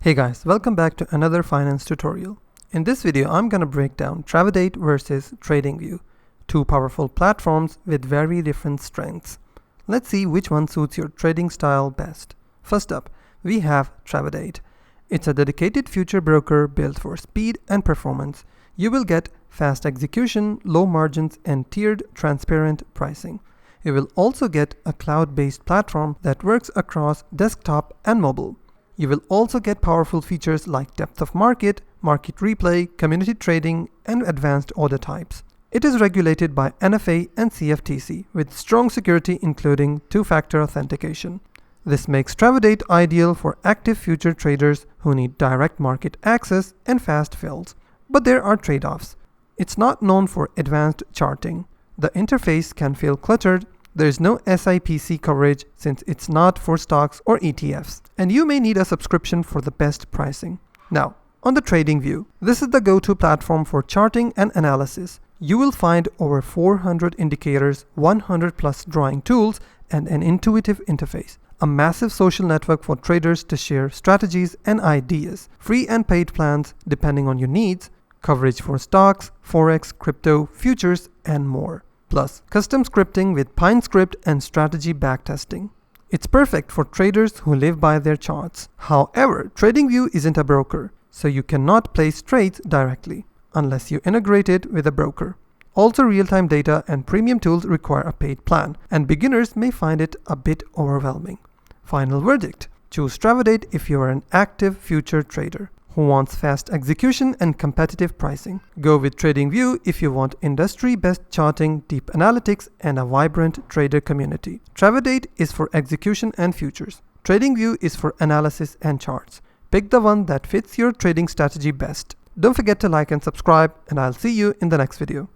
Hey guys, welcome back to another finance tutorial. In this video, I'm going to break down Tradovate versus Tradingview, two powerful platforms with very different strengths. Let's see which one suits your trading style best. First up, we have Tradovate. It's a dedicated future broker built for speed and performance. You will get fast execution, low margins, and tiered, transparent pricing. You will also get a cloud-based platform that works across desktop and mobile. You will also get powerful features like depth of market, market replay, community trading, and advanced order types. It is regulated by NFA and CFTC with strong security including two-factor authentication. This makes Tradovate ideal for active future traders who need direct market access and fast fills. But there are trade-offs. It's not known for advanced charting. The interface can feel cluttered. There is no SIPC coverage since it's not for stocks or ETFs, and you may need a subscription for the best pricing. Now, on the Tradingview, this is the go-to platform for charting and analysis. You will find over 400 indicators, 100 plus drawing tools, and an intuitive interface. A massive social network for traders to share strategies and ideas. Free and paid plans depending on your needs, coverage for stocks, forex, crypto, futures, and more. Plus, custom scripting with PineScript and strategy backtesting. It's perfect for traders who live by their charts. However, Tradingview isn't a broker, so you cannot place trades directly unless you integrate it with a broker. Also, real-time data and premium tools require a paid plan, and beginners may find it a bit overwhelming. Final verdict: choose Tradovate if you are an active future trader who wants fast execution and competitive pricing. Go with Tradingview if you want industry-best charting, deep analytics, and a vibrant trader community. Tradovate is for execution and futures. Tradingview is for analysis and charts. Pick the one that fits your trading strategy best. Don't forget to like and subscribe, and I'll see you in the next video.